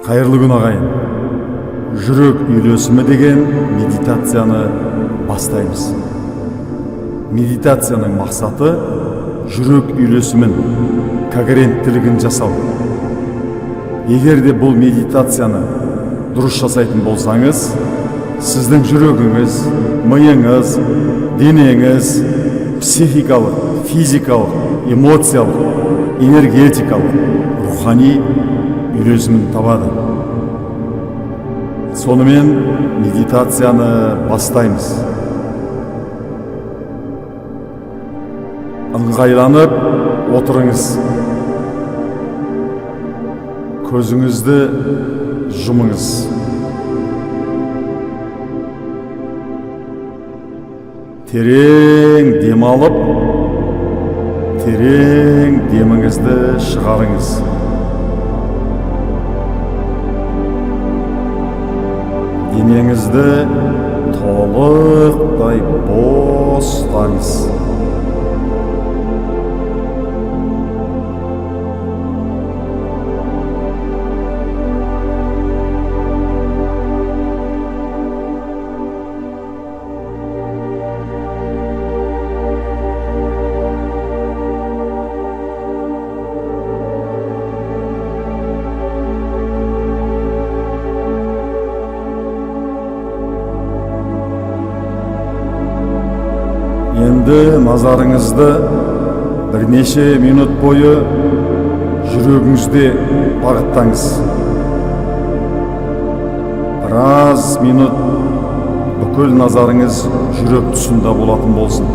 Қайырлы күн ағайын. Жүрек үйлесімі деген медитацияны бастаймыз. Медитацияның мақсаты жүрек үйлесімін, когеренттілігін жасау. Егер де бұл медитацияны дұрыс жасайтын болсаңыз, сіздің жүрегіңіз, миыңыз, денеңіз психикалық, физикалық, эмоциялық, энергетикалық, рухани үйлесімін табады. Сонымен медитацияны бастаймыз. Ыңғайланып отырыңыз. Көзіңізді жұмыңыз. Терең дем алып, терең деміңізді шығарыңыз. Денеңізді толықтай бостаңыз. Енді назарыңызды бірнеше минут бойы жүрегіңізде бағыттаңыз. Біраз минут бүкіл назарыңыз жүрек тұсында болатын болсын.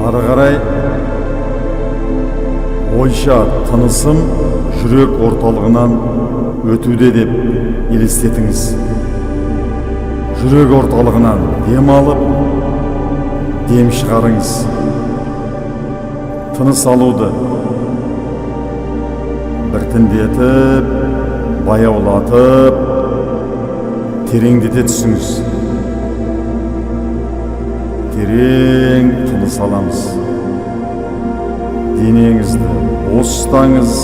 Ары қарай ойша тынысым жүрек орталығынан өтуде деп елестетіңіз. Жүрек орталығынан дем алып, дем шығарыңыз. Тыныс алуды біртіндетіп, баяулатып, тереңдете түсіңіз. Терең тыныс аламыз. Денеңізді бос ұстаңыз.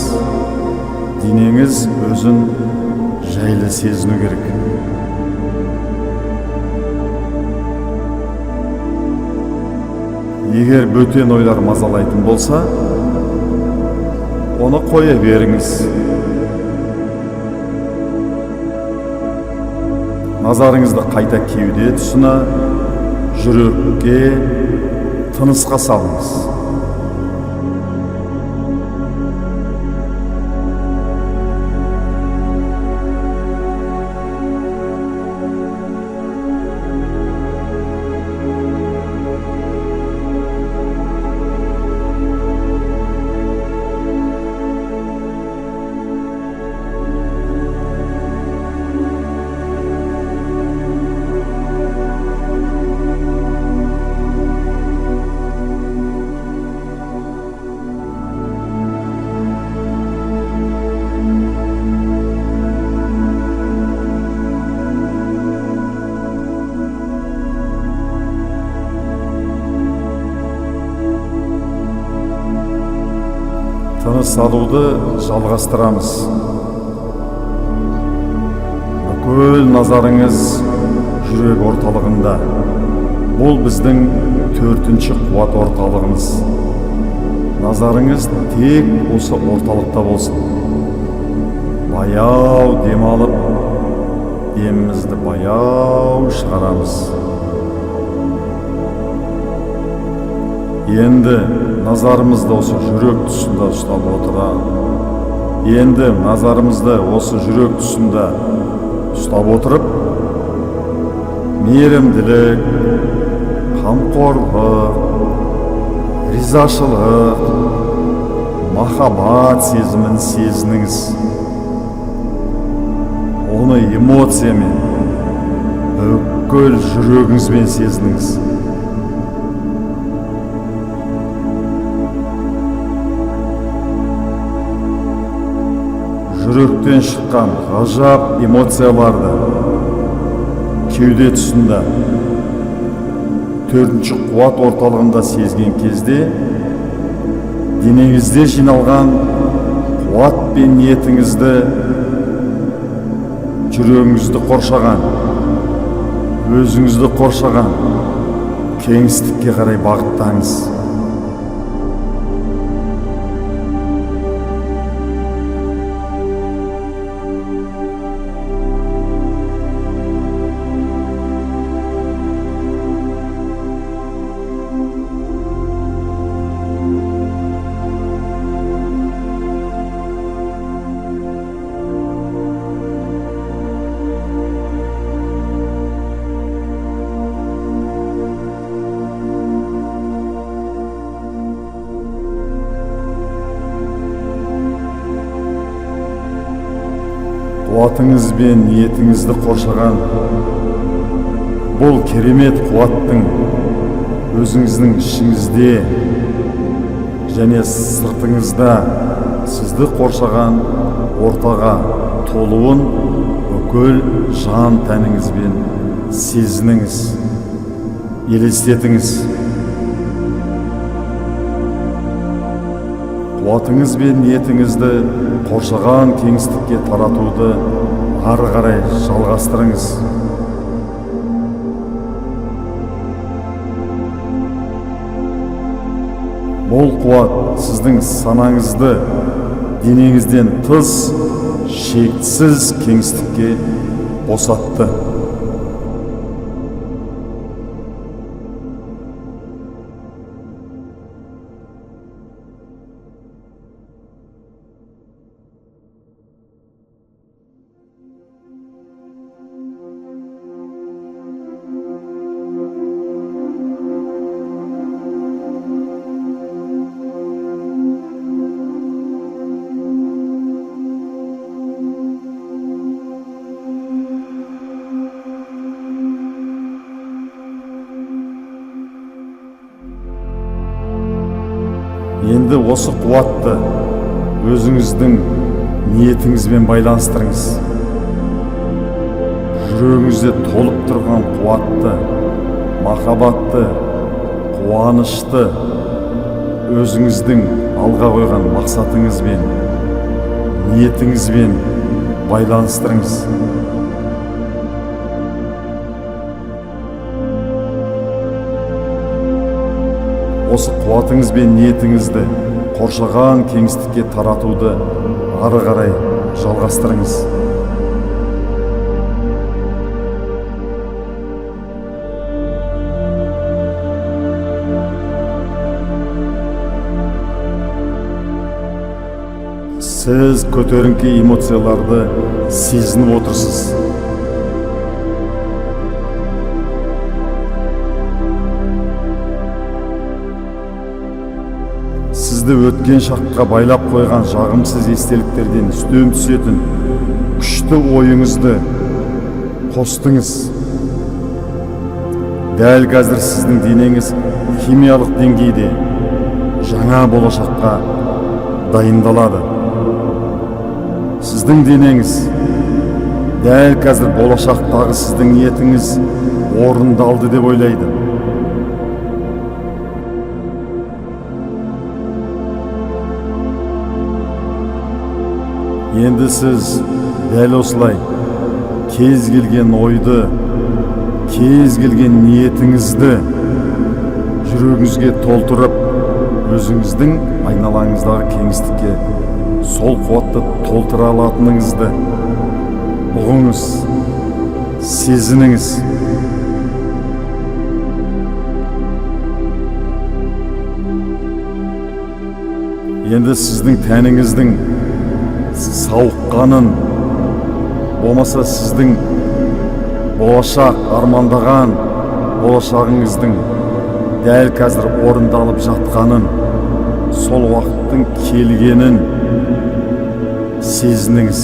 Денеңіз өзін жайлы сезіну керек. Егер бөтен ойлар мазалайтын болса, оны қоя беріңіз. Назарыңызды қайта кеуде тұсына, жүрекке, тынысқа салыңыз. Тыныс алуды жалғастырамыз. Бүкіл назарыңыз жүрек орталығында. Бұл біздің төртінші қуат орталығымыз. Назарыңыз тек осы орталықта болсын. Баяу демалып, демімізді баяу шығарамыз. Енді назарымызды осы жүрек тұсында ұстап отыра. Енді назарымызды осы жүрек тұсында ұстап отырып, мейірімділік, қамқорлық, ризашылық, махаббат сезімін сезініңіз. Оны эмоциямен, бүкіл жүрегіңізбен сезініңіз. Жүректен шыққан ғажап эмоцияларды кеуде тұсында, төртінші қуат орталығында сезген кезде, денеңізде жиналған қуат пен ниетіңізді, жүрегіңізді қоршаған, өзіңізді қоршаған кеңістікке қарай бағыттаңыз. Қуатыңыз бен ниетіңізді қоршаған бұл керемет қуаттың өзіңіздің ішіңізде және сыртыңызда сізді қоршаған ортаға толуын бүкіл жан тәніңізбен сезініңіз, елестетіңіз. Қуатыңыз бен ниетіңізді қоршаған кеңістікке таратуды ары қарай жалғастырыңыз. Бұл қуат сіздің санаңызды денеңізден тыс шексіз кеңістікке босатты. Енді осы қуатты өзіңіздің ниетіңізбен байланыстырыңыз. Жүрегіңізде толып тұрған қуатты, махаббатты, қуанышты өзіңіздің алға қойған мақсатыңызбен, ниетіңізбен байланыстырыңыз. Осы қуатыңыз бен ниетіңізді қоршаған кеңістікке таратуды ары қарай жалғастырыңыз. Сіз көтеріңкі эмоцияларды сезініп отырсыз. Сізді өткен шаққа байлап қойған жағымсыз естеліктерден үстем түсетін күшті ойыңызды қостыңыз. Дәл қазір сіздің денеңіз химиялық деңгейде жаңа болашаққа дайындалады. Сіздің денеңіз дәл қазір болашақтағы сіздің ниетіңіз орындалды деп ойлайды. Енді сіз дәл осылай кез келген ойды, кез келген ниетіңізді жүрегіңізге толтырып, өзіңіздің айналаңыздағы кеңістікке сол қуатты толтыра алатыныңызды ұғыңыз, сезініңіз. Енді сіздің тәніңіздің сауыққанын, болмаса сіздің болашақ армандаған болашағыңыздың дәл қазір орындалып жатқанын, сол уақыттың келгенін сезініңіз.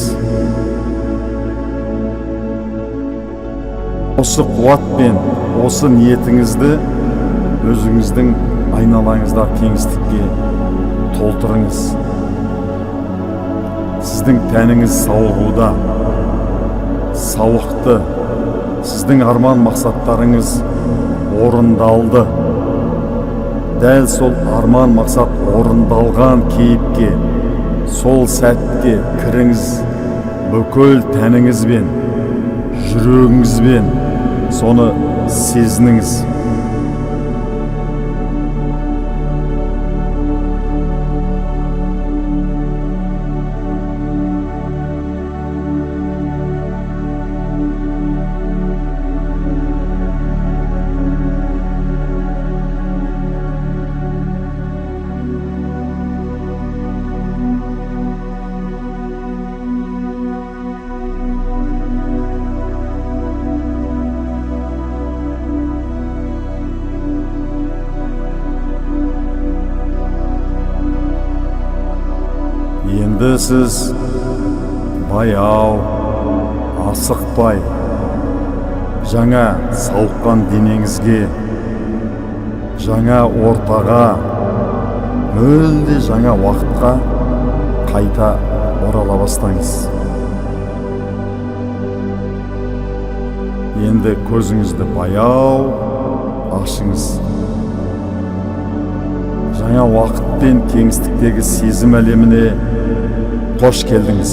Осы қуатпен, осы ниетіңізді өзіңіздің айналаңыздағы кеңістікке толтырыңыз. Сіздің тәніңіз сауығуда, сауықты, сіздің арман мақсаттарыңыз орындалды. Дәл сол арман мақсат орындалған кейіпке, сол сәтке кіріңіз, бүкіл тәніңізбен, жүрегіңізбен соны сезініңіз. Енді сіз баяу, асықпай, жаңа сауыққан денеңізге, жаңа ортаға, мүлде жаңа уақытқа қайта орала бастаңыз. Енді көзіңізді баяу ашыңыз. Жаңа уақыт пен кеңістіктегі сезім әлеміне қош келдіңіз.